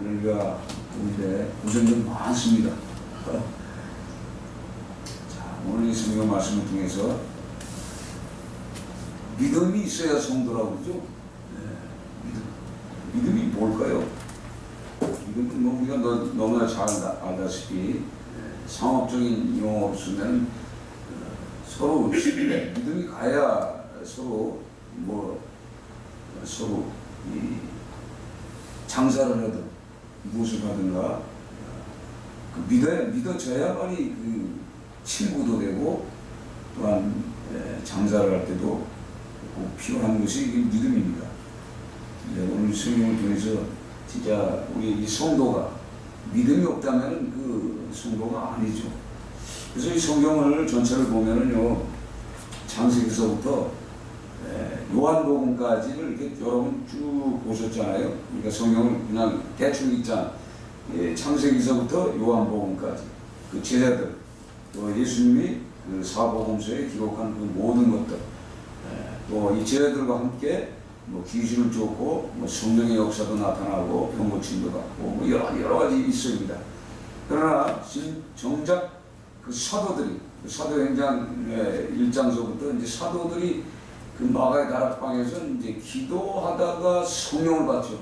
우리가 우리의 고전이 많습니다. 자, 오늘 이 성경 말씀을 통해서 믿음이 있어야 성도라고 그러죠. 믿음이 뭘까요? 믿음은 뭐 우리가 너무나 잘 알다시피 상업적인 용어로 쓰면 서로 신뢰, 믿음이 가야 서로 서로 이 장사를 하든 무엇을 하든가 믿어져야만이 그 친구도 되고 또한 장사를 할 때도 꼭 필요한 것이 믿음입니다. 오늘 성경을 통해서 진짜 우리 이 성도가 믿음이 없다면 그 성도가 아니죠. 그래서 이 성경을 전체를 보면은요, 창세기서부터 요한복음까지를 이렇게 여러분 쭉 보셨잖아요. 그러니까 성경을 그냥 대충 읽자. 창세기서부터 요한복음까지 그 제자들, 또 예수님이 그 사복음서에 기록한 그 모든 것들, 또 이 제자들과 함께 뭐 귀신을 쫓고 뭐 성령의 역사도 나타나고 병 고침도 받고 뭐 여러 가지 있습니다. 그러나 정작 그 사도들이 사도행전 1장서부터 이제 사도들이 그 마가의 다락방에서 이제 기도하다가 성령을 받죠.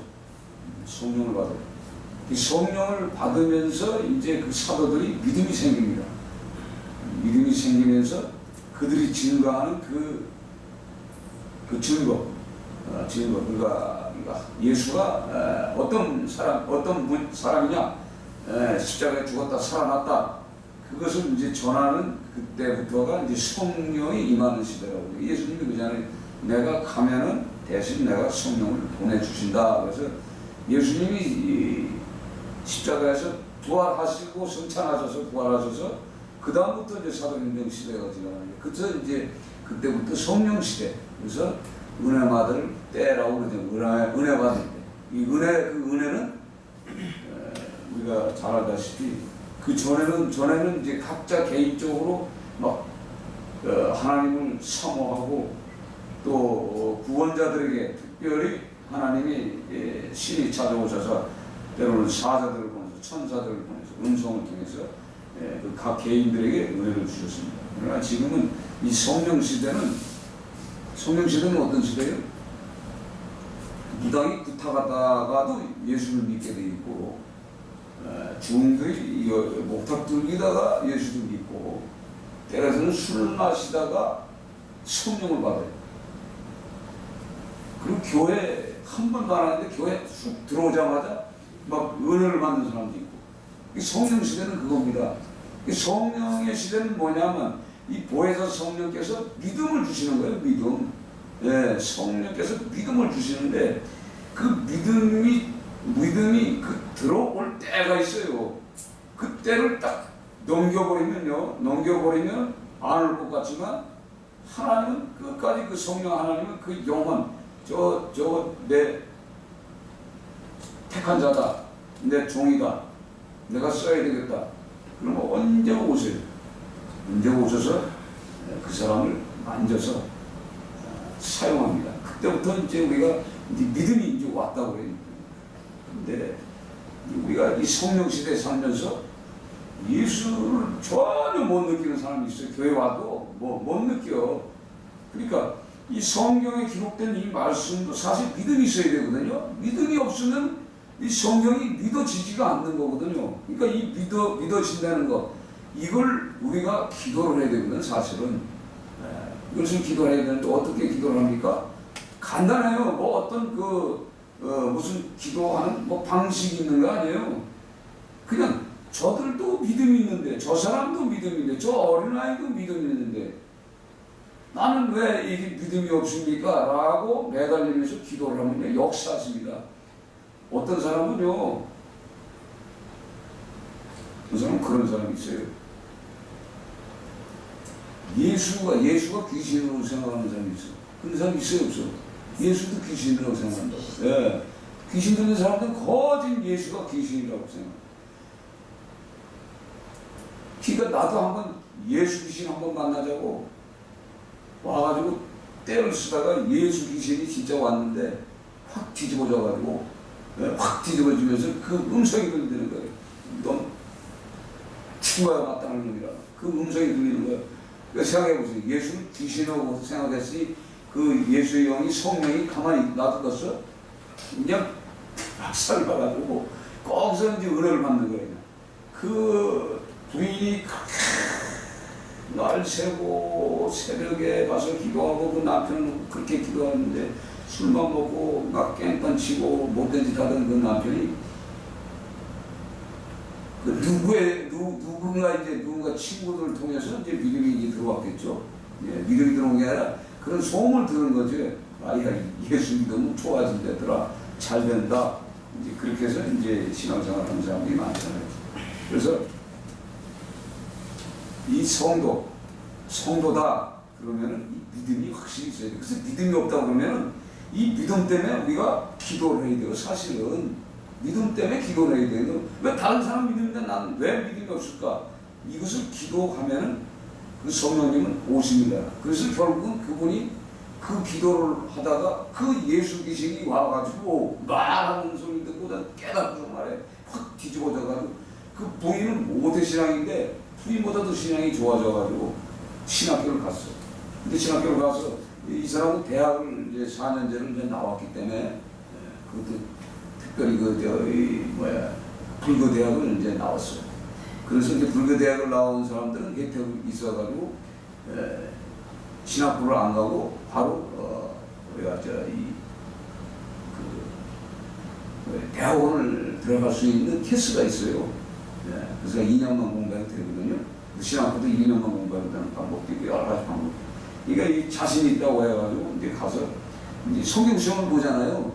성령을 받아요. 이 성령을 받으면서 이제 그 사도들이 믿음이 생깁니다. 믿음이 생기면서 그들이 증거하는 그 증거. 그러니까 예수가 어떤 사람이냐, 십자가에 죽었다 살아났다. 그것을 이제 전하는 그때부터가 이제 성령이 임하는 시대라고. 예수님이 그러잖아요. 내가 가면은 대신 내가 성령을 보내주신다. 그래서 예수님이 십자가에서 부활하시고 성찬하셔서 부활하셔서 그 다음부터 이제 사도행전 시대가 지나가요. 그때부터 성령 시대. 그래서 은혜 받을 때라고 그러죠. 은혜 받을 때. 이 은혜는 우리가 잘 알다시피 그 전에는 이제 각자 개인적으로 막 하나님을 사모하고 또 구원자들에게 특별히 하나님이 신이 찾아오셔서 때로는 사자들을 보내서 천사들을 보내서 음성을 통해서 그 각 개인들에게 은혜를 주셨습니다. 그러나 지금은 이 성령 시대는 어떤 시대예요? 무당이 부탁하다가도 예수를 믿게 돼 있고, 중들이 목탁 들기다가 예수를 믿고, 때로는 술을 마시다가 성령을 받아요. 그리고 교회 한 번도 안 하는데 교회 쑥 들어오자마자 막 은혜를 받는 사람도 있고. 이 성령 시대는 그겁니다. 이 성령의 시대는 뭐냐면 이 보혜사 성령께서 믿음을 주시는 거예요. 성령께서 믿음을 주시는데 그 믿음이 그 들어올 때가 있어요. 그 때를 딱 넘겨버리면 안 올 것 같지만 하나님은 끝까지 그 성령 하나님은 그 영혼 내 택한 자다, 내 종이다, 내가 써야 되겠다. 그러면 언제 오세요? 언제 오셔서 그 사람을 만져서 사용합니다. 그때부터 이제 우리가 이제 믿음이 이제 왔다고 그래요. 근데 우리가 이 성령 시대에 살면서 예수를 전혀 못 느끼는 사람이 있어요. 교회 와도 못 느껴. 그러니까 이 성경에 기록된 이 말씀도 사실 믿음이 있어야 되거든요. 믿음이 없으면 이 성경이 믿어지지가 않는 거거든요. 그러니까 이 믿어진다는 것, 이걸 우리가 기도를 해야 되거든, 사실은. 이것을 기도를 해야 되는데 어떻게 기도를 합니까? 간단해요. 어떤 무슨 기도하는 방식이 있는 거 아니에요. 그냥 저들도 믿음이 있는데, 저 사람도 믿음이 있는데, 저 어린아이도 믿음이 있는데, 나는 왜 이게 믿음이 없습니까? 라고 매달리면서 기도를 하면 역사십니다. 어떤 사람은요, 그런 사람이 있어요. 예수가 귀신으로 생각하는 사람이 있어요. 그런 사람이 있어요, 없어? 예수도 귀신이라고 생각한다고. 예. 귀신 들린 사람들은 거진 예수가 귀신이라고 생각해요. 그러니까 나도 한번 예수 귀신 한번 만나자고 와가지고 때를 쓰다가 예수 귀신이 진짜 왔는데 확 뒤집어져가지고 확 뒤집어지면서 그 음성이 들리는 거예요. 넌 죽어야 마땅한 놈이라. 그 음성이 들리는 거예요. 그러니까 생각해보세요. 예수는 귀신이라고 생각했으니 그 예수의 영이 성령이 가만히 놔두었어. 그냥 박살 받아주고 거기서 이제 은혜를 받는 거예요. 그 부인이 날 새고 새벽에 가서 기도하고 그 남편은 그렇게 기도하는데 술만 먹고 막 깽판 치고 못된 짓 하던 그 남편이 그 누군가 친구들을 통해서 이제 믿음이 들어왔겠죠. 예, 믿음이 들어온 게 아니라 그런 소문을 들은 거죠. 아이가 예수 믿으면 좋아진다더라. 잘 된다. 이제 그렇게 해서 이제 신앙생활 하는 사람들이 많잖아요. 그래서 이 성도다 그러면은 이 믿음이 확실히 있어야 돼. 그래서 믿음이 없다 그러면은 이 믿음 때문에 우리가 기도를 해야 돼요. 사실은 믿음 때문에 기도를 해야 돼요. 왜 다른 사람 믿음인데 난 왜 믿음이 없을까? 이것을 기도하면은 그 성령님은 오십니다. 그래서 결국은 그분이 그 기도를 하다가 그 예수 귀신이 와가지고 말하는 소리 듣고 깨닫고 말해 확 뒤집어져가지고 그 부인은 모태신앙인데 부인보다도 신앙이 좋아져가지고 신학교를 갔어. 근데 신학교를 가서 이 사람은 대학을 이제 4년제를 이제 나왔기 때문에 그것도 특별히 불교 대학을 이제 나왔어요. 그래서 이제 불교 대학을 나온 사람들은 혜택이 있어가지고 신학부를 안 가고 바로 우리가 대학원을 들어갈 수 있는 캐스가 있어요. 그래서 2년만 공부해도 되거든요. 신학부도 2년만 공부해도 되는 방법도 있고 여러 가지 방법. 그러니까 이 자신이 있다고 해가지고 이제 가서 이제 성경 시험을 보잖아요.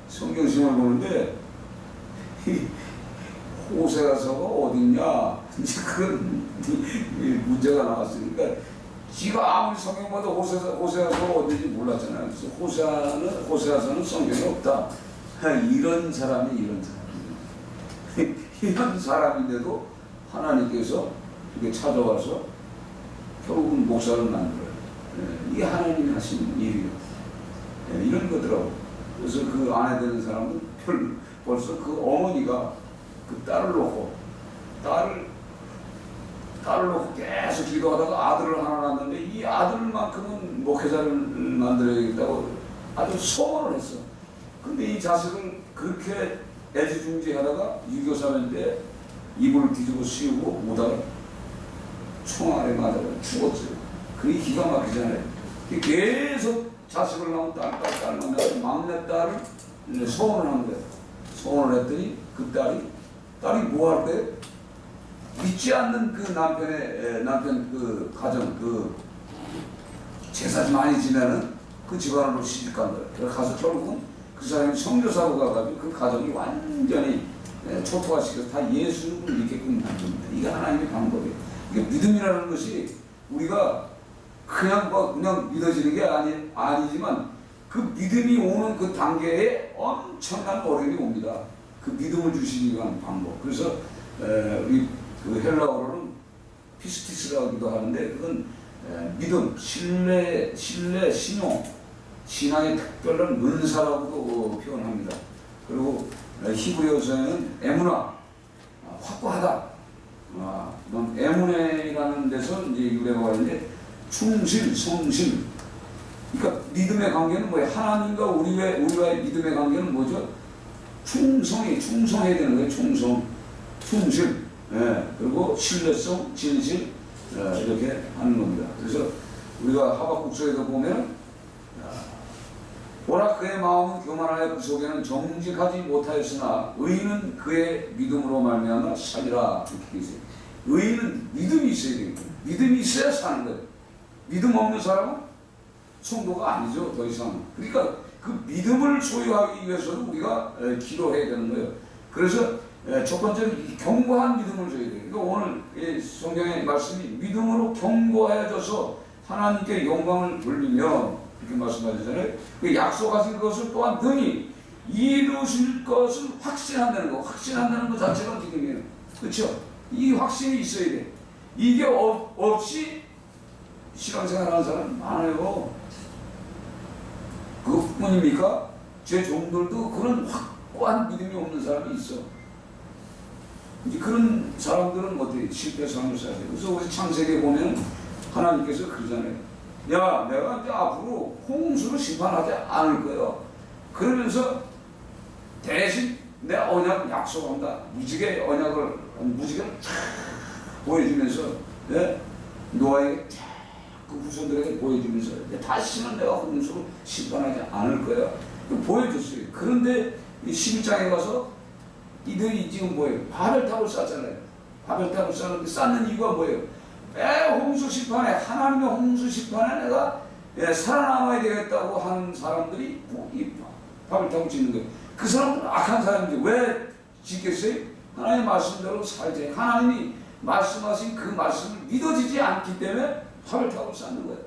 성경 시험을 보는데 호세아서가 어딨냐? 이제 그런 문제가 나왔으니까 지가 아무리 성경 봐도 호세아서가 어딘지 몰랐잖아요. 그래서 호세아서는 성경에 없다. 이런 사람이 이런 사람인데도 하나님께서 이렇게 찾아와서 결국은 목사를 만들어요. 이게 하나님이 하신 일이에요. 이런 거더라고. 그래서 그 아내 되는 사람은 벌써 그 어머니가 그 딸을 놓고 계속 기도하다가 아들을 하나 낳았는데 이 아들만큼은 목회자를 만들어야겠다고 아주 소원을 했어. 근데 이 자식을 그렇게 애지중지하다가 유교사면 때 이불을 뒤집어 씌우고 오다가 총알에 맞아서 죽었어요. 그게 기가 막히잖아요. 계속 자식을 낳은 딸 낳으면 막내 딸을 소원을 한 거예요. 소원을 했더니 그 딸이 뭐 할 거예요? 믿지 않는 그 남편 그 가정 그 제사 많이 지내는 그 집안으로 시집간 거예요. 그래서 가서 결국은 그 사람이 선교사로 가가지고 그 가정이 완전히 초토화시켜서 다 예수를 믿게끔 만듭니다. 이게 하나님의 방법이에요. 이게 믿음이라는 것이 우리가 그냥 믿어지는 게 아니지만 그 믿음이 오는 그 단계에 엄청난 어려움이 옵니다. 그 믿음을 주시기 위한 방법. 그래서 우리 그 헬라어로는 피스티스라고도 하는데 그건 믿음, 신뢰, 신용, 신앙의 특별한 은사라고도 표현합니다. 그리고 히브리어서에는 에무나, 확고하다. 에무네라는 데서 이제 유래가 있는데 충실, 성실. 그러니까 믿음의 관계는 뭐예요? 하나님과 우리와의 믿음의 관계는 뭐죠? 충성해야 되는 거예요. 충실. 그리고 신뢰성, 진실 이렇게 하는 겁니다. 그래서 우리가 하박국서에도 보면 보라 그의 마음은 교만하여 그 속에는 정직하지 못하였으나 의인은 그의 믿음으로 말미암아 살리라 이렇게 있어요. 의인은 믿음이 있어야 됩니다. 믿음이 있어야 사는 거예요. 믿음 없는 사람은 성도가 아니죠. 더 이상. 그러니까 그 믿음을 소유하기 위해서는 우리가 기도해야 되는 거예요. 그래서 첫 번째는 견고한 믿음을 줘야 돼요. 그러니까 오늘 성경의 말씀이 믿음으로 견고해져서 하나님께 영광을 돌리며 이렇게 말씀하셨잖아요. 그 약속하신 것을 또한 능히 이루실 것을 확신한다는 거. 확신한다는 것 자체가 믿음이에요. 그렇죠? 이 확신이 있어야 돼. 이게 없이 신앙생활하는 사람 많아요. 그뿐입니까? 제 종들도 그런 확고한 믿음이 없는 사람이 있어. 이제 그런 사람들은 어떻게 실패 삶을 살아야 돼. 그래서 우리 창세기에 보면 하나님께서 그러잖아요. 야, 내가 이제 앞으로 홍수를 심판하지 않을 거예요. 그러면서 대신 내 언약 약속한다. 무지개 언약을 무지개를 쫙 보여주면서, 예? 노아에게 그 후손들에게 보여주면서 다시는 내가 홍수를 심판하지 않을 거야. 보여줬어요. 그런데 이 11장에 가서 이들이 지금 뭐예요? 바벨탑을 쌓잖아요. 바벨탑을 쌓는데 쌓는 이유가 뭐예요? 홍수 심판에, 하나님의 홍수 심판에 내가 살아남아야 되겠다고 하는 사람들이 이 바벨탑을 짓는 거예요. 그 사람들은 악한 사람인데 왜 짓겠어요? 하나님의 말씀대로 살지. 하나님이 말씀하신 그 말씀을 믿어지지 않기 때문에 바벨탑을 쌓는 거예요.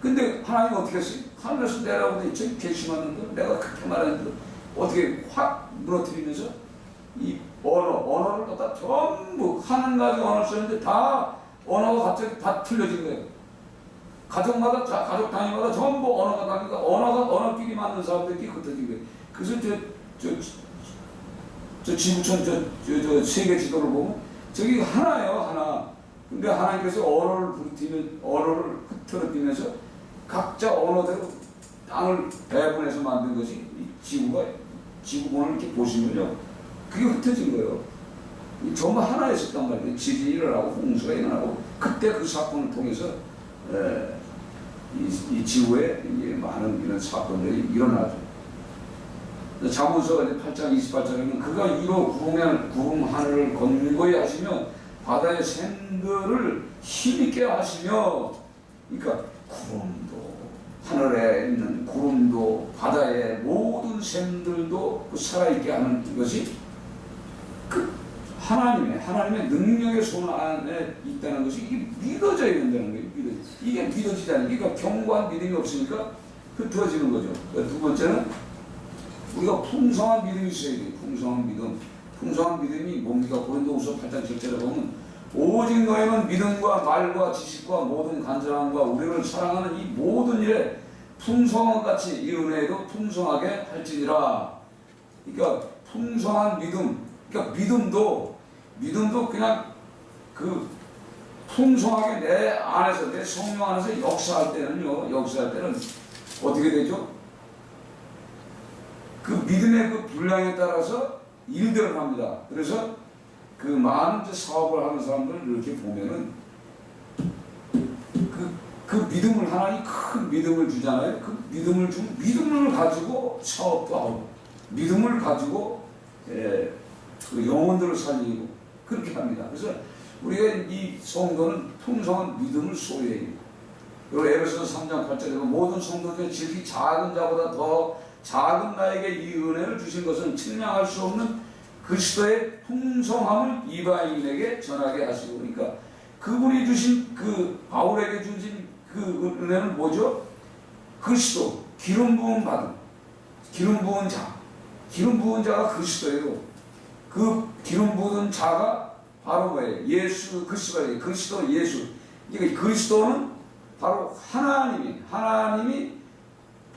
근데 하나님은 어떻게 했어요? 하늘에서 내려오더니 저기 괘씸한 내가 그렇게 말했는데 어떻게 확 무너뜨리면서 이 언어를 갖다 전부 한 가지 언어를 썼는데 다 언어가 갑자기 다 틀려진 거예요. 가족마다, 가족 단위마다 전부 언어가 다르니까 언어끼리 맞는 사람들끼리 흩어진 거예요. 그래서 저 지구촌 저 세계 지도를 보면 저기 하나예요, 하나. 근데 하나님께서 언어를 흐트러뜨리면서 각자 언어대로 땅을 배분해서 만든 것이 이 지구본을 이렇게 보시면요. 그게 흩어진 거예요. 전부 하나였었단 말이에요. 지진이 일어나고 홍수가 일어나고 그때 그 사건을 통해서 이 지구에 많은 이런 사건들이 일어나죠. 잠언서 8장 28절에는 그가 이로 구름 하늘을 건고히 하시며 바다의 샘들을 힘있게 하시며, 그러니까 구름도 하늘에 있는 구름도 바다의 모든 샘들도 살아있게 하는 것이 그 하나님의 능력의 손 안에 있다는 것이 이게 믿어져야 된다는 거예요. 이게 믿어지지 않으니까 그러니까 견고한 믿음이 없으니까 흩어지는 거죠. 두 번째는 우리가 풍성한 믿음이 있어야 돼요. 풍성한 믿음이 뭡니까? 고린도후서 8장 7절에 보면 오직 너희는 믿음과 말과 지식과 모든 간절함과 우리를 사랑하는 이 모든 일에 풍성한 같이 이 은혜에도 풍성하게 할지니라. 그러니까 풍성한 믿음, 그러니까 믿음도 그냥 그 풍성하게 내 안에서, 내 성령 안에서 역사할 때는 어떻게 되죠? 그 믿음의 그 분량에 따라서 일들을 합니다. 그래서 그 많은 사업을 하는 사람들을 이렇게 보면은 그 믿음을, 하나님 큰 믿음을 주잖아요. 그 믿음을 가지고 사업도 하고, 믿음을 가지고 그 영혼들을 살리고 그렇게 합니다. 그래서 우리가 이 성도는 풍성한 믿음을 소유해요. 그리고 에베소서 3장 8절에 모든 성도들 지극히 작은 자보다 더 작은 나에게 이 은혜를 주신 것은 측량할 수 없는 그리스도의 풍성함을 이방인에게 전하게 하시고, 그러니까 그분이 주신 그 바울에게 주신 그 은혜는 뭐죠? 그리스도, 기름 부은 자가 그리스도예요. 그 기름 부은 자가 바로 뭐예요? 예수 그리스도예요. 그리스도 예수. 그러니까 그리스도는 바로 하나님이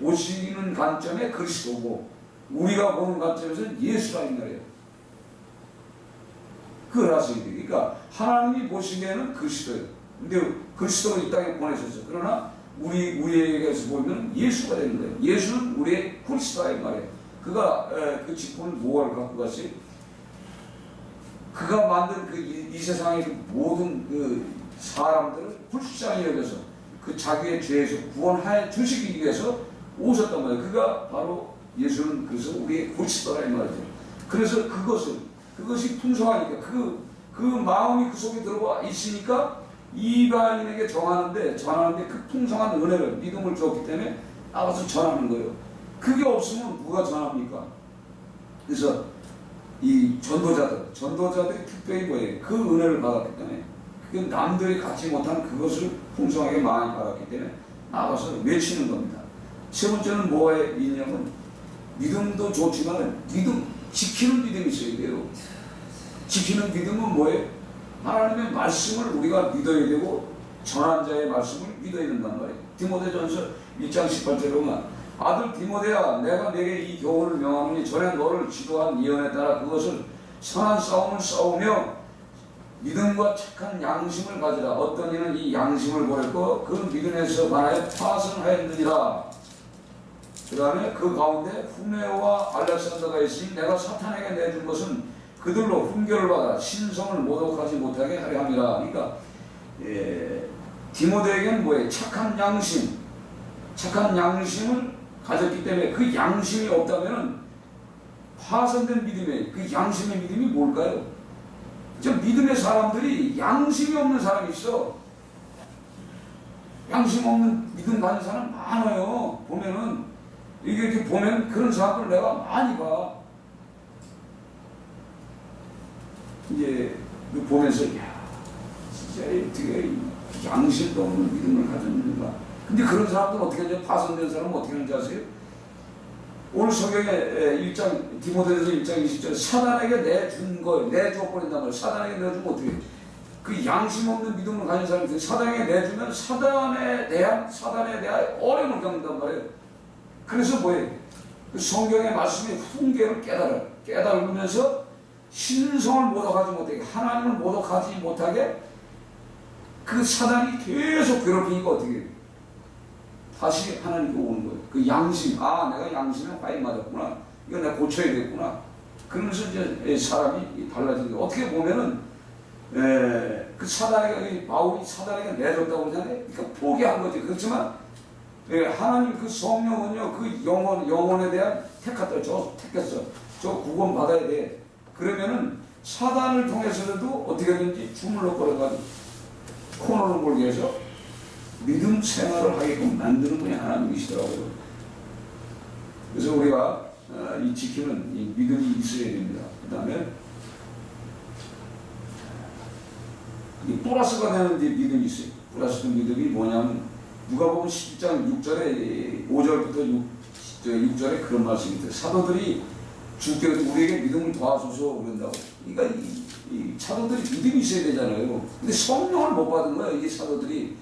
보시는 관점에 그리스도고 우리가 보는 관점에서는 예수라 이 말이에요. 그걸 아셔야 돼요. 그러니까 하나님이 보시기에는 그리스도예요. 근데 그리스도를 이 땅에 보내셨어요. 그러나 우리에게서 보면 예수가 되는 거예요. 예수는 우리의 그리스도라 이 말이에요. 그가 그 직분을 무엇을 갖고 갔어요? 그가 만든 이 세상의 모든 그 사람들을 불쌍히 여겨서 그 자기의 죄에서 구원해 주시기 위해서 오셨단 말이에요. 그가 바로 예수는 그래서 우리의 그리스도라 이 말이죠. 그래서 그것이 풍성하니까 그 마음이 그 속에 들어와 있으니까 이방인에게 전하는데 그 풍성한 은혜를, 믿음을 줬기 때문에 나가서 전하는 거예요. 그게 없으면 누가 전합니까? 그래서 이 전도자들이 특별히 뭐예요? 그 은혜를 받았기 때문에 그 남들이 갖지 못한 그것을 풍성하게 많이 받았기 때문에 나가서 외치는 겁니다. 세 번째는 뭐에 있냐면 믿음도 좋지만 지키는 믿음이 있어야 돼요. 지키는 믿음은 뭐예요? 하나님의 말씀을 우리가 믿어야 되고 전한 자의 말씀을 믿어야 된단 말이에요. 디모데전서 1장 18절에 보면 아들 디모데야, 내가 내게 이 교훈을 명하노니 전에 너를 지도한 예언에 따라 그것을 선한 싸움을 싸우며 믿음과 착한 양심을 가지라. 어떤 이는 이 양심을 버렸고 그 믿음에서 반하여 파선하였느니라. 그 다음에 그 가운데 후메오와 알렉산더가 있으니 내가 사탄에게 내준 것은 그들로 훈계를 받아 신성을 모독하지 못하게 하려 함이라. 그러니까 디모데에게는 뭐예요? 착한 양심, 착한 양심을 가졌기 때문에 그 양심이 없다면 파손된 믿음의 그 양심의 믿음이 뭘까요? 저 믿음의 사람들이 양심이 없는 사람이 있어. 양심 없는 믿음 가진 사람 많아요. 보면은 이렇게 보면 그런 사람들 내가 많이 봐. 이제 보면서 야 진짜 어떻게 양심도 없는 믿음을 가졌는가. 근데 그런 사람들 어떻게 하냐? 파손된 사람은 어떻게 하는지 아세요? 오늘 성경에 1장 디모데전서 1장 20절 사단에게 내준 걸 내줘버린단 말이에요. 사단에게 내주면 어떻게 해요? 그 양심 없는 믿음을 가진 사람이 사단에게 내주면 사단에 대한 어려움을 겪는단 말이에요. 그래서 뭐예요? 그 성경의 말씀의 훈계를 깨달으면서 신성을 모독하지 못하게, 하나님을 모독하지 못하게 그 사단이 계속 괴롭히니까 어떻게 해요? 다시 하나님께 오는 거예요. 그 양심, 내가 양심에 과잉 맞았구나. 이거 내가 고쳐야 되겠구나. 그러면서 이제 사람이 달라지는 거예요. 어떻게 보면은 그 사단에게, 바울이 사단에게 내줬다고 그러잖아요. 그러니까 포기한 거지. 그렇지만 하나님 그 성령은요, 그 영혼에 대한 택했어. 저 구원 받아야 돼. 그러면은 사단을 통해서라도 어떻게든지 주물러 걸어가지고 코너를 몰게 해서 믿음 생활을 하게끔 만드는 분이 하나님이시더라고요. 그래서 우리가 이 지키는 이 믿음이 있어야 됩니다. 그 다음에 이 플러스가 되는 믿음이 있어요. 플러스 믿음이 뭐냐면 누가복음 11장 6절에 5절부터 6절에 그런 말씀이 있어요. 사도들이 주께 우리에게 믿음을 도와줘서 그런다고. 그러니까 이 사도들이 믿음이 있어야 되잖아요. 근데 성령을 못 받은 거예요. 이 사도들이,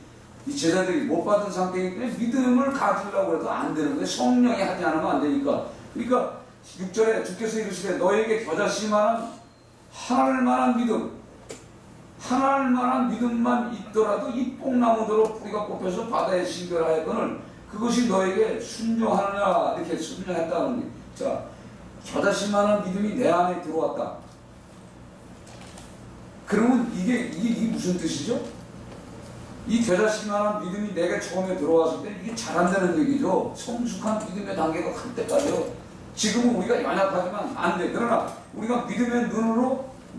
이 제자들이 못 받은 상태이기 때문에 믿음을 가지려고 해도 안 되는 거예요. 성령이 하지 않으면 안 되니까. 그러니까 6절에 주께서 이르시되 너에게 겨자씨만한 하늘 만한 믿음, 하늘 만한 믿음만 있더라도 이 뽕나무대로 뿌리가 뽑혀서 바다에 신결하였거늘 그것이 너에게 순종하느냐, 이렇게 순종했다는 거예요. 자, 겨자씨만한 믿음이 내 안에 들어왔다. 그러면 이게 무슨 뜻이죠? 이 겨자씨만한 믿음이 내게 처음에 들어왔을 때 이게 잘 안 되는 얘기죠. 성숙한 믿음의 단계가 갈 때까지요. 지금은 우리가 연약하지만 안 돼. 그러나 우리가 믿음의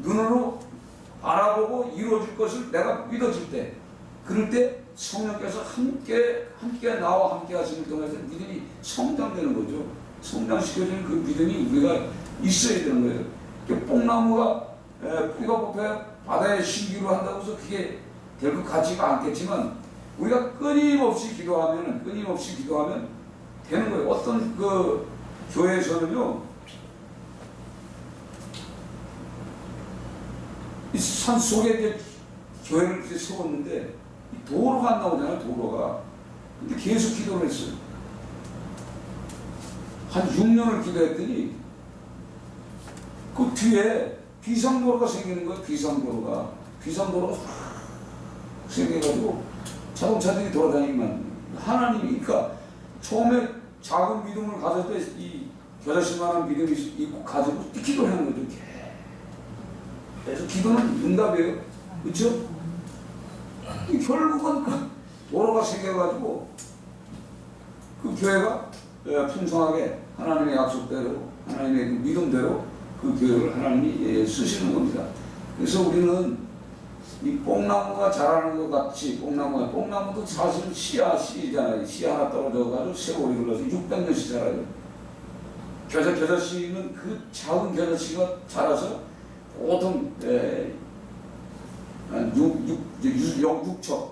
눈으로 알아보고 이루어질 것을 내가 믿어질 때, 그럴 때 성령께서 함께 나와 함께 하시는 동안에서 믿음이 성장되는 거죠. 성장시켜주는 그 믿음이 우리가 있어야 되는 거예요. 뽕나무가 뿌리가 뽑혀 바다에 신기로 한다고 해서 그게 될 것 같지가 않겠지만 우리가 끊임없이 기도하면 되는 거예요. 어떤 그 교회에서는요, 이 산 속에 이제 교회를 이렇게 세웠는데 도로가 안 나오잖아요. 도로가. 근데 계속 기도를 했어요. 한 6년을 기도했더니 그 뒤에 비상도로가 생기는 거예요. 비상도로가 생겨가지고 자동차들이 돌아다니기만. 하나님이, 그러니까 처음에 작은 믿음을 가졌을 때 이 겨자씨만한 믿음이 있고 가지고 기도를 하는 거죠. 그래서 기도는 응답이에요. 그렇죠? 결국은 그 도로가 생겨가지고 그 교회가 풍성하게 하나님의 약속대로, 하나님의 그 믿음대로 그 교회를 하나님이 쓰시는 겁니다. 그래서 우리는 이 뽕나무가 자라는 것 같이, 뽕나무도 사실 씨잖아요. 씨 하나 떨어져가지고 세월이 흘러서 600년씩 자라요. 겨자씨는 그 작은 겨자씨가 자라서 보통 한 6척, 6자,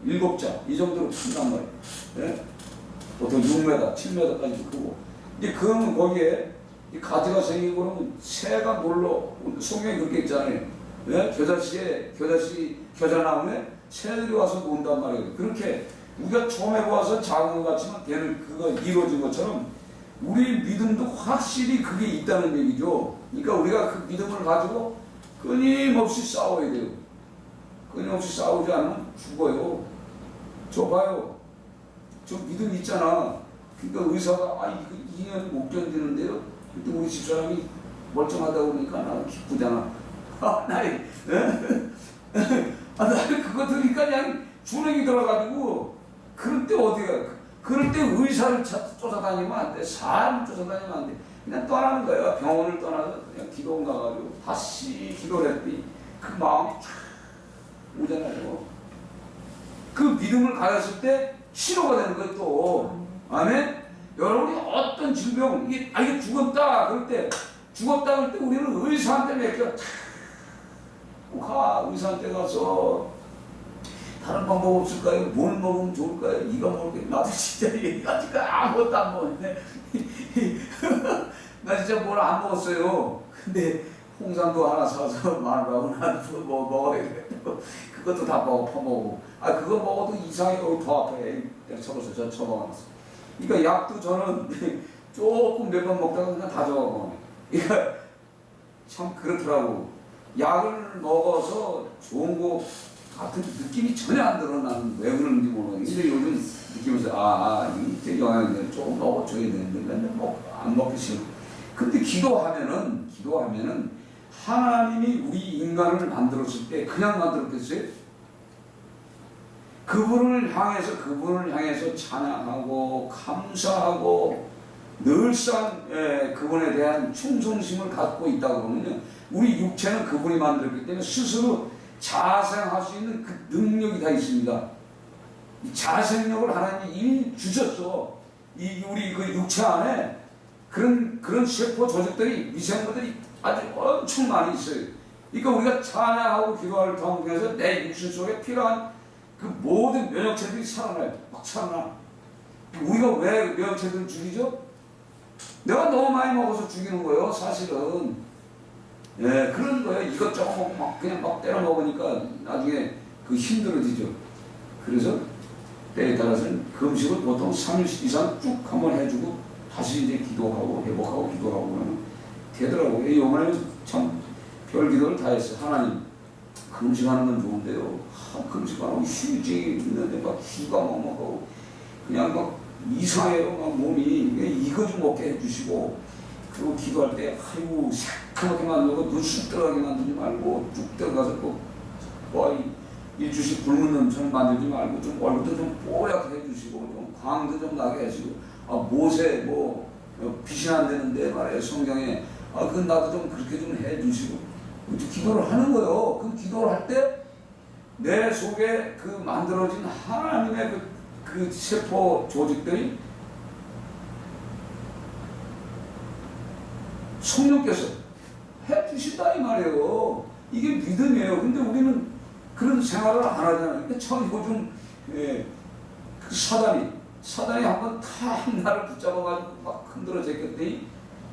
7자 이 정도로 큰단 말이에요. 예? 보통 6m, 7m까지 크고. 이제 그러면 거기에 이 가지가 생기고 그러면 새가 놀러, 성경에 그렇게 있잖아요. 예? 겨자나무에 새들이 와서 논단 말이에요. 그렇게 우리가 처음 해봐서 작은 것 같지만 되는 그거 이루어진 것처럼 우리 믿음도 확실히 그게 있다는 얘기죠. 그러니까 우리가 그 믿음을 가지고 끊임없이 싸워야 돼요. 끊임없이 싸우지 않으면 죽어요. 저 봐요. 저 믿음 있잖아. 그러니까 의사가 이거 2년 못 견디는데요. 근데 우리 집사람이 멀쩡하다 그러니까 나 기쁘잖아. 나이 나는 그거 들으니까 그냥 주눅이 들어가지고 그럴 때 어디가 그럴 때 의사를 쫓아다니면 안 돼. 사람을 쫓아다니면 안 돼. 그냥 떠나는 거야. 병원을 떠나서 그냥 기도 가가지고 다시 기도를 했더니 그 마음이 쫙 오잖아요. 그 믿음을 가졌을 때 치료가 되는 거예요 또. 아멘? 여러분이 어떤 질병, 이게 죽었다 그럴 때 죽었다 그럴 때 우리는 의사한테 맡겨. 의사한테 가서 다른 방법 없을까요? 뭘 먹으면 좋을까요? 이거 먹을까요? 나도 진짜 얘기하니까 아무것도 안 먹었는데 나 진짜 뭘 안 먹었어요. 근데 홍삼도 하나 사서 마누라하고 나도 뭐 먹어야 돼. 그것도 다 퍼먹고 그거 먹어도 이상해요. 더 아파요. 내가 저 처먹어놨어. 그러니까 약도 저는 조금 몇 번 먹다가 그냥 다 적어버려. 그러니까 참 그렇더라고. 약을 먹어서 좋은 거 같은 느낌이 전혀 안 들어. 나는 왜 그런지 모르겠는데 근데 요즘 느끼면서 이제 영양제 조금 먹어줘야 되는데 안 먹기 싫어. 근데 기도하면은 하나님이 우리 인간을 만들었을 때 그냥 만들었겠어요? 그분을 향해서 찬양하고 감사하고 늘상 그분에 대한 충성심을 갖고 있다 그러면요, 우리 육체는 그분이 만들었기 때문에 스스로 자생할 수 있는 그 능력이 다 있습니다. 이 자생력을 하나님이 주셨어. 우리 그 육체 안에 그런 세포 조직들이, 미생물들이 아주 엄청 많이 있어요. 그러니까 우리가 찬양하고 기도를 통해서 내 육신 속에 필요한 그 모든 면역체들이 살아나요. 막 살아나. 우리가 왜 면역체들을 죽이죠? 내가 너무 많이 먹어서 죽이는 거예요, 사실은. 그런 거예요. 이것저것 그냥 막 때려 먹으니까 나중에 힘들어지죠. 그래서 때에 따라서는 그 음식을 보통 3일 이상 쭉 한번 해주고 다시 이제 기도하고 회복하고 기도하고 그러면 되더라고요. 이번에는 참 별 기도를 다 했어요. 하나님, 그 음식 하는 건 좋은데요. 그 음식 하는 거 휴지 있는데 막 기가 막 먹고 그냥 막 이상해요. 막 몸이. 이거 좀 먹게 해주시고, 그리고 기도할 때 새카맣게 만들고 눈 쑥 들어가게 만들지 말고 쭉 들어가서 꼭 일주씩 굶는 눈처럼 만들지 말고 좀 얼굴도 좀 뽀얗게 해주시고 좀 광도 좀 나게 해주시고 모세 빛이 안 되는데 말이에요 성경에 그건 나도 좀 그렇게 좀 해주시고 기도를 하는 거예요. 그 기도를 할 때 내 속에 그 만들어진 하나님의 그 세포 조직들이 성령께서 해주신다 이 말이에요. 이게 믿음이에요. 근데 우리는 그런 생활을 안 하잖아요. 그러니까 참 요즘 그 사단이 한번 다 나를 붙잡아가지고 막 흔들어 제꼈더니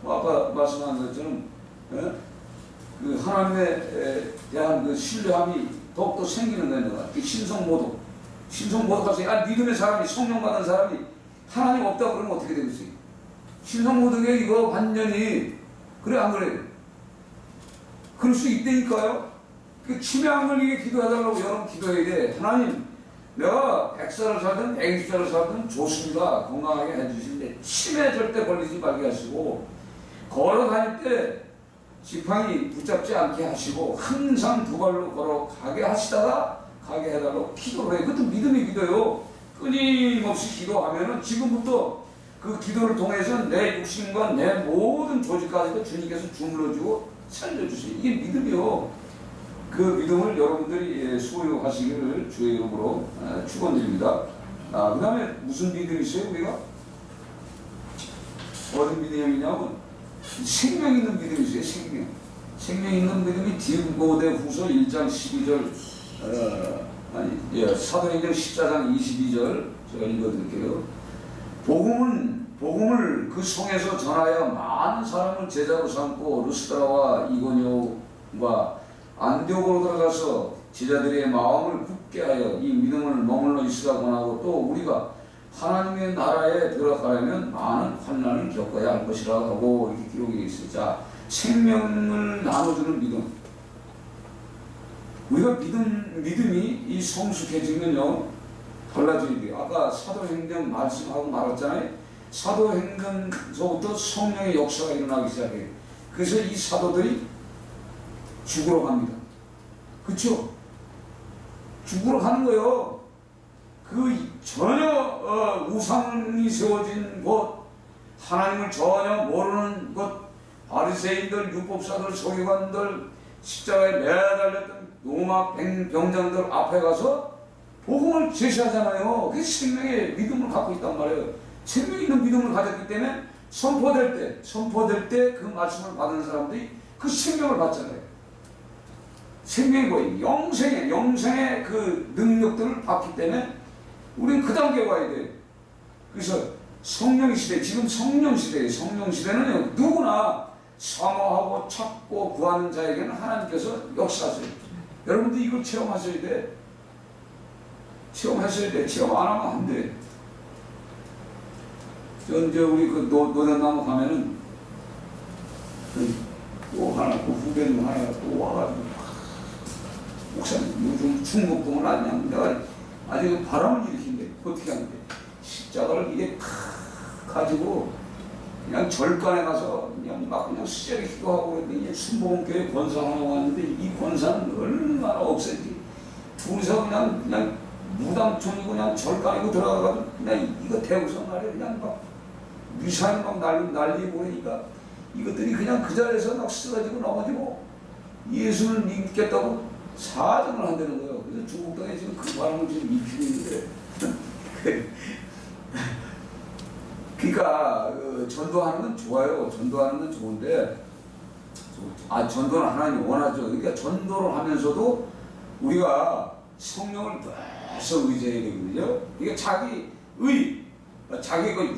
아까 말씀한 것처럼 그 하나님에 대한 그 신뢰함이 더욱더 생기는 거예요. 신성모독해서 믿음의 사람이, 성령 받은 사람이 하나님 없다 그러면 어떻게 되겠어요? 신성모독에 이거 완전히 그래 안 그래요? 그럴 수 있다니까요. 그 치매 안 걸리게 기도해달라고 여러분 기도해야 돼. 하나님, 내가 100살을 살든 120살을 살든 좋습니다. 건강하게 해주시는데 치매 절대 걸리지 말게 하시고, 걸어다닐 때 지팡이 붙잡지 않게 하시고 항상 두 발로 걸어가게 하시다가 가게 해달라고 기도를 해요. 그것도 믿음의 기도요. 끊임없이 기도하면은 지금부터 그 기도를 통해서 내 육신과 내 모든 조직까지도 주님께서 주물러주고 살려주세요. 이게 믿음이요. 그 믿음을 여러분들이 소유하시기를 주의 이름으로 축원드립니다. 그 다음에 무슨 믿음이 있어요 우리가? 어떤 믿음이냐면 생명 있는 믿음이 있어요. 생명 있는 믿음이 디모데후서 1장 12절 사도행전 14장 22절 제가 읽어드릴게요. 복음을 그 성에서 전하여 많은 사람을 제자로 삼고 루스드라와 이고뇨와 안디옥으로 들어가서 제자들의 마음을 굳게 하여 이 믿음을 머물러 있으라 권하고 또 우리가 하나님의 나라에 들어가려면 많은 환난을 겪어야 할 것이라 하고 이렇게 기록이 되어 있어요. 자, 생명을 나눠주는 믿음. 우리가 믿음이 이 성숙해지면요 달라져야 돼요. 아까 사도행전 말씀하고 말했잖아요. 사도행전서부터 성령의 역사가 일어나기 시작해요. 그래서 이 사도들이 죽으러 갑니다. 그렇죠? 죽으러 가는 거예요. 그 전혀 우상이 세워진 곳, 하나님을 전혀 모르는 곳, 바리새인들, 율법사들, 서기관들, 십자가에 매달렸던 로마 병장들 앞에 가서 복음을 제시하잖아요. 그게 생명의 믿음을 갖고 있단 말이에요. 생명 있는 믿음을 가졌기 때문에 선포될 때 그 말씀을 받는 사람들이 그 생명을 받잖아요. 생명이 뭐예요? 영생의 그 능력들을 받기 때문에 우리는 그 단계에 와야 돼요. 그래서 성령 시대, 지금 성령 시대예요. 성령 시대는 누구나 사모하고 찾고 구하는 자에게는 하나님께서 역사하세요. 여러분들 이걸 체험하셔야 돼. 체험하셔야 돼. 체험 안 하면 안 돼. 이제 우리 그 노련나무 가면은 또 하나, 그 후배님 하나 또 와가지고 목사님 요즘 충북동을 아니냐. 내가 아주 바람을 일으킨대. 어떻게 하는데 십자가를 이게 탁 가지고 그냥 절간에 가서 그냥 수제를 기도하고 그랬더니 순복음교회 권사하고 왔는데 이 권사는 얼마나 없었지. 둘이서 그냥 무당촌이고 그냥 절간이고 들어가가지고 그냥 이거 대고서 말이야 그냥 막 미사일 막 날리 보내니까 이것들이 그냥 그 자리에서 막 쓰러지고 넘어지고 예수를 믿겠다고 사정을 한다는 거예요. 그래서 중국 땅에 지금 그 바람을 지금 입히고 있는데 그러니까 전도하는 건 좋아요. 전도하는 건 좋은데 전도는 하나님이 원하죠. 그러니까 전도를 하면서도 우리가 성령을 계속 의지해야 되거든요. 이게 자기 그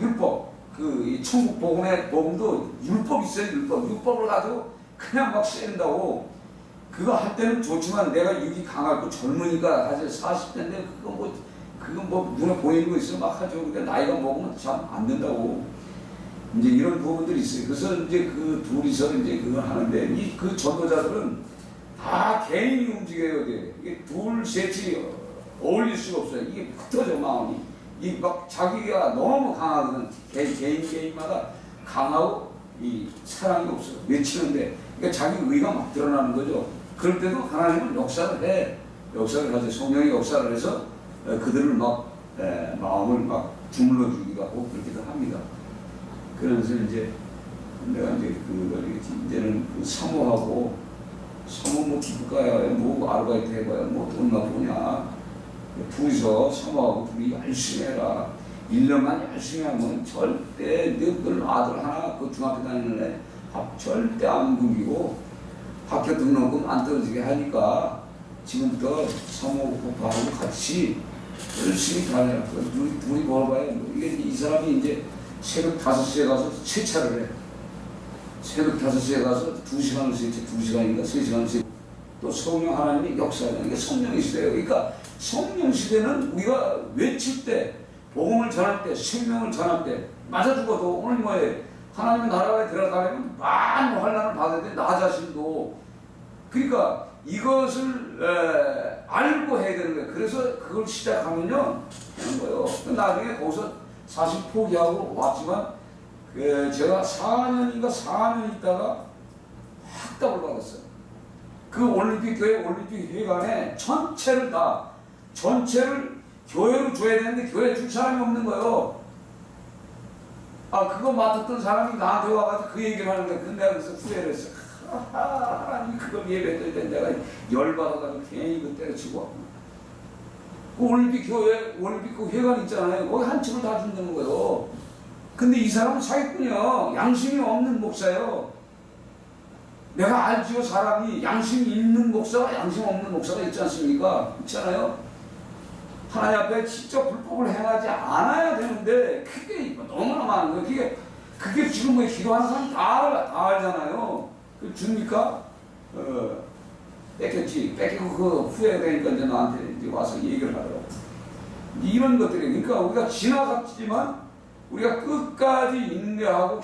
율법, 그 천국 복음도 율법이 있어요. 율법을 가지고 그냥 막 쓰인다고. 그거 할 때는 좋지만 내가 육이 강하고 젊으니까 사실 40대인데 그건 뭐 눈에 보이는 거 있으면 막 하죠. 그러니까 나이가 먹으면 참 안 된다고. 이제 이런 부분들이 있어요. 그래서 이제 그 둘이서 이제 그걸 하는데 그 전도자들은 다 개인이 움직여야 돼. 이게 둘, 셋이 어울릴 수가 없어요. 이게 흩어져, 마음이. 이 막 자기가 너무 강하거든. 개인마다 강하고 이 사랑이 없어. 맺히는데. 그러니까 자기 의가 막 드러나는 거죠. 그럴 때도 하나님은 역사를 해. 역사를 하죠. 성령이 역사를 해서 그들을 막 마음을 막 주물러 주기도 하고 그렇기도 합니다. 그러면서 이제 내가 이제 이제는 그 사모 뭐 기쁘가야 뭐 아르바이트 해봐야 뭐 돈나 보냐. 둘이서 사모하고 둘이 열심히 해라. 1년만 열심히 하면 절대 늘 아들 하나 그 중학교 다니는 애 절대 안 굶기고 학교 등록금 안 떨어지게 하니까 지금부터 사모 공부하고 같이 열심히 다녀라. 둘이 벌어봐야 이게 이 사람이 이제 새벽 5시에 가서 세차를 해. 새벽 5시에 가서 2시간을 세차, 2시간인가 3시간을 세차. 또 성령 하나님이 역사하는 게 성령의 시대예요. 그러니까 성령 시대는 우리가 외칠 때, 복음을 전할 때, 생명을 전할 때 맞아 죽어도 오늘 뭐예요? 하나님의 나라에 들어가려면 많은 환난을 받아야 돼. 나 자신도. 그러니까 이것을 알고 해야 되는 거예요. 그래서 그걸 시작하면요 되는 거예요. 나중에 거기서 사실 포기하고 왔지만 제가 4년 있다가 학답을 받았어요. 그 올림픽 회관에 전체를 교회로 줘야 되는데 교회 줄 사람이 없는 거예요. 그거 맡았던 사람이 나한테 와가지고 그 얘기를 하는 거야. 근데 내가 그래서 후회를 했어. 하나님 그걸 예배했을 때 내가 열받아가지고 괜히 그 때려치고 그 올림픽 그 회관 있잖아요. 거기 한 층을 다 준다는 거예요. 근데 이 사람은 사기꾼이야. 양심이 없는 목사예요. 내가 알지요. 사람이 양심이 있는 목사가 양심 없는 목사가 있지 않습니까? 있잖아요. 하나님 앞에 직접 불법을 행하지 않아야 되는데 그게 너무나 많은 거예요. 그게 지금 기도하는 사람 다 알잖아요. 줍니까? 뺏겼지. 뺏기고 그 후회되니까 이제 나한테 이제 와서 얘기를 하더라고. 이런 것들이, 그러니까 우리가 지나갔지만 우리가 끝까지 인내하고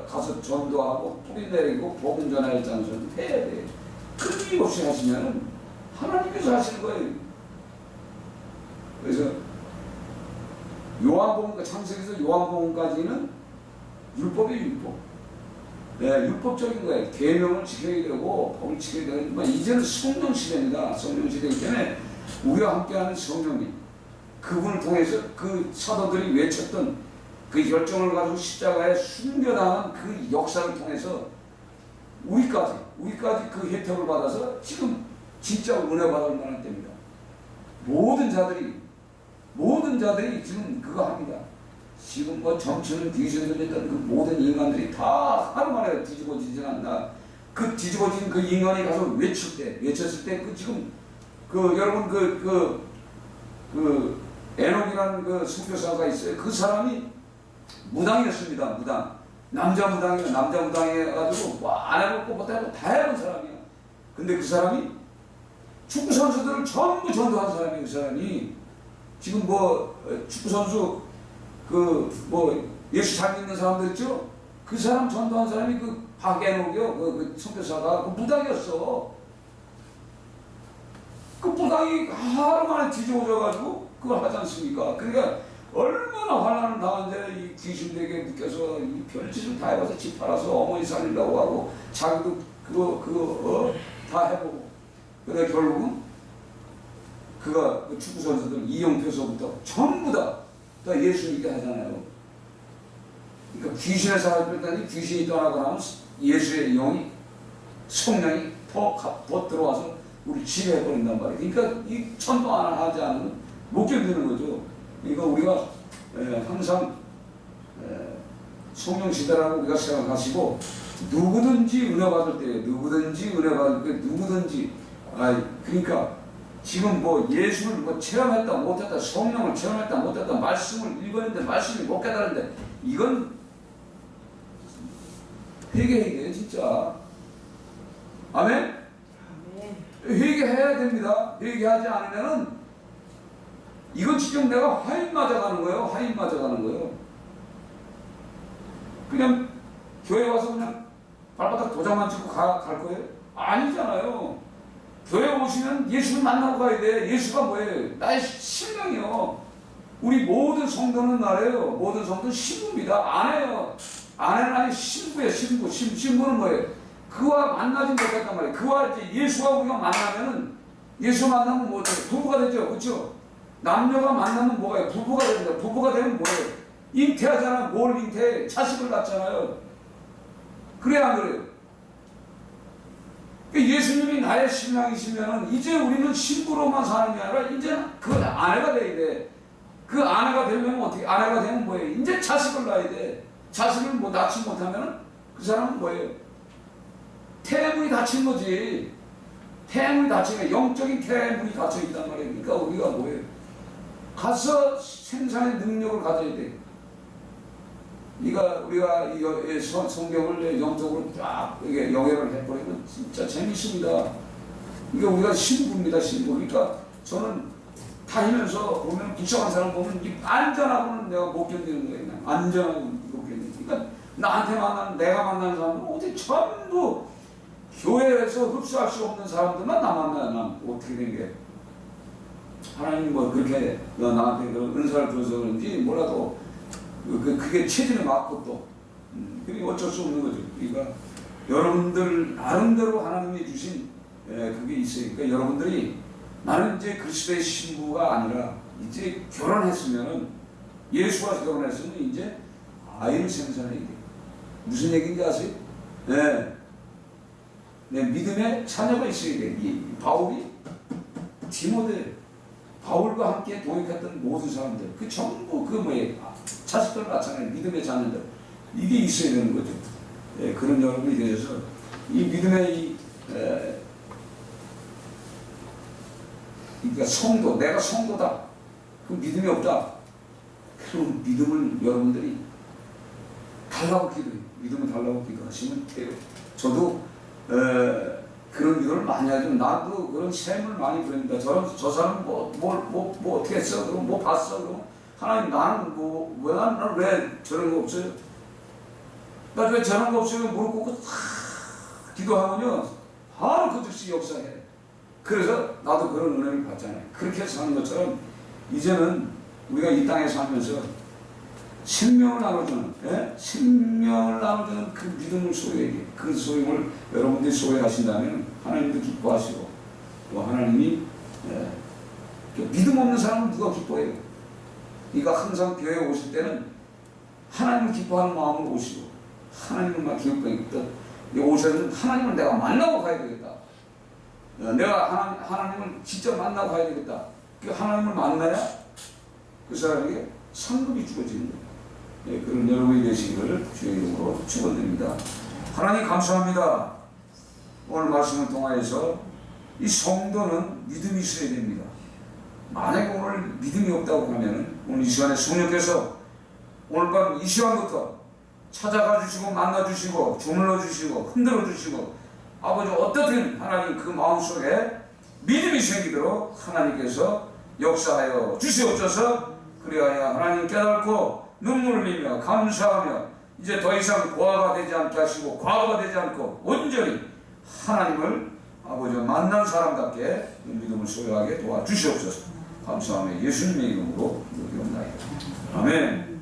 가서 전도하고 뿌리 내리고 복음 전할 장소를 해야 돼. 끊임없이 하시면은 하나님께서 하시는 거예요. 그래서 요한복음, 창세기에서 요한복음까지는 율법이에요, 율법. 네, 율법적인 거예요. 계명을 지켜야 되고 법을 지켜야 되고, 이제는 성령 시대입니다. 성령 시대이기 때문에 우리와 함께하는 성령님, 그분을 통해서 그 사도들이 외쳤던 그 열정을 가지고 십자가에 순교당한 그 역사를 통해서 우리까지 그 혜택을 받아서 지금 진짜 은혜 받을 만한 때입니다. 모든 자들이 지금 그거 합니다. 지금 뭐 정치는 귀신 들렸던 그 모든 인간들이 다 하루 만에 뒤집어지진 않나. 그 뒤집어진 그 인간이 가서 외쳤을 때 그 지금 그 여러분 그 에녹이라는 그 선교사가 있어요. 그 사람이 무당이었습니다. 무당. 남자 무당해가지고 안 해봤고 못해봤고 다 해본 사람이야. 근데 그 사람이 축구 선수들을 전부 전도한 사람이에요. 그 사람이 지금 뭐 축구 선수 예수 잘 믿는 사람들 있죠? 그 사람 전도한 사람이 그 박에녹이요. 그 선교사가 그 무당이었어. 그 무당이 하루 만에 뒤집어져가지고 그걸 하지 않습니까? 그러니까 얼마나 환난을 당한데 이 귀신들에게 묶여서 이 별짓을 다 해봐서 집 팔아서 어머니 살리려고 하고 자기도 그거 다 해보고, 근데 결국은 그가 그 축구 선수들 이영표서부터 전부 다 예수 믿게 하잖아요. 그러니까 귀신의 사람을 뺐더니 귀신이 떠나고 나면 예수의 영이, 성령이 더 들어와서 우리 지배해버린단 말이에요. 그러니까 이 천도 하지 않으면 못 견디는 거죠. 그러니까 우리가 항상 성령 시대라고 우리가 생각하시고, 누구든지 은혜 받을 때, 그러니까 지금 뭐 예수를 뭐 체험했다 못했다, 성령을 체험했다 못했다, 말씀을 읽었는데 말씀이 못 깨달았는데, 이건 회개해야 돼요, 진짜. 아멘? 회개해야 됩니다. 회개하지 않으면은 이건 지금 내가 화인 맞아가는 거예요. 그냥 교회 와서 그냥 발바닥 도장만 찍고 갈 거예요? 아니잖아요. 교회 오시면 예수를 만나고 가야 돼. 예수가 뭐예요? 나의 신랑이요. 우리 모든 성도는 말이에요. 모든 성도는 신부입니다. 아내는 아니 신부예요. 신부는 뭐예요? 그와 만나지 못했단 말이에요. 그와 이제 예수가 우리가 만나면은, 예수 만나면 뭐 돼요? 부부가 되죠. 그렇죠? 남녀가 만나면 뭐가요? 부부가 됩니다. 부부가 되면 뭐예요? 잉태하잖아요. 뭘 잉태해? 자식을 낳잖아요. 그래 안 그래요? 예수님이 나의 신랑이시면 이제 우리는 신부로만 사는 게 아니라 이제 그 아내가 돼야 돼. 그 아내가 되려면 어떻게? 아내가 되면 뭐예요? 이제 자식을 낳아야 돼. 자식을 뭐 낳지 못하면 그 사람은 뭐예요? 태문이 닫힌 거지. 태문이 닫히니까 영적인 태문이 닫혀 있단 말이에요. 그러니까 우리가 뭐예요? 가서 생산의 능력을 가져야 돼. 우리가 이 성경을 영적으로 쫙 영역을 해버리면 진짜 재밌습니다. 이게 우리가 신부입니다, 신부. 그러니까 저는 다니면서 보면 부정한 사람 보면 안전하고는 내가 못 견디는 거예요. 안전하고 못 견디는. 그러니까 내가 만나는 사람은 어디 전부 교회에서 흡수할 수 없는 사람들만 나 만나요. 난 어떻게 된 게. 하나님 뭐 그렇게 나한테 그런 은사를 줘서 그런지 몰라도 그게 체질에 맞고 또 그게 어쩔 수 없는 거죠. 그러니까 여러분들 나름대로 하나님이 주신 그게 있어요. 그러니까 여러분들이 나는 이제 그리스도의 신부가 아니라 이제 결혼했으면은, 예수와 결혼했으면 이제 아이를 생산해야 돼요. 무슨 얘기인지 아세요? 네, 믿음의 자녀가 있어야 돼. 바울이 바울과 함께 동역했던 모든 사람들, 그 전부 자식들 낳잖아요. 믿음의 자녀들. 이게 있어야 되는 거죠. 그런 여러분이 되셔서 이 믿음의 그러니까 성도, 내가 성도다. 그 믿음이 없다. 그럼 믿음을 여러분들이 달라고 기도해요. 믿음을 달라고 기도하시면 돼요. 저도 그 그런 기도를 많이 하죠. 나도 그런 샘을 많이 부립니다. 저 사람 뭐 어떻게 했어? 그럼 뭐 봤어? 그럼 하나님 나는 나는 왜 저런 거 없어요? 나 왜 저런 거 없어요? 무릎 꿇고 다 기도하면요 바로 그 즉시 역사해. 그래서 나도 그런 은혜를 받잖아요. 그렇게 사는 것처럼 이제는 우리가 이 땅에 살면서 생명을 나눠주는, 생명을 나눠주는 그 믿음을 소유하게, 그 소유를 여러분들이 소유하신다면 하나님도 기뻐하시고, 또 하나님이, 믿음 없는 사람은 누가 기뻐해요? 그러니까 항상 교회에 오실 때는 하나님을 기뻐하는 마음으로 오시고, 하나님을 기뻐하겠다. 오셔서 하나님을 내가 만나고 가야 되겠다. 내가 하나님을 직접 만나고 가야 되겠다. 그 하나님을 만나야 그 사람에게 상급이 주어지는 거예요. 그런 여러분이 되시기를 주의 이름으로 축원드립니다. 하나님 감사합니다. 오늘 말씀을 통하여서 이 성도는 믿음이 있어야 됩니다. 만약에 오늘 믿음이 없다고 하면 오늘 이 시간에 성령께서 오늘 밤 이 시간부터 찾아가 주시고 만나 주시고 주물러 주시고 흔들어 주시고 아버지 어떻든 하나님 그 마음속에 믿음이 생기도록 하나님께서 역사하여 주시옵소서. 그리하여 하나님 깨닫고 눈물을 흘리며 감사하며 이제 더 이상 고아가 되지 않게 하시고 과거가 되지 않고 온전히 하나님을 아버지 만난 사람답게 믿음을 소유하게 도와주시옵소서. 감사하며 예수님의 이름으로 기도드립니다. 아멘.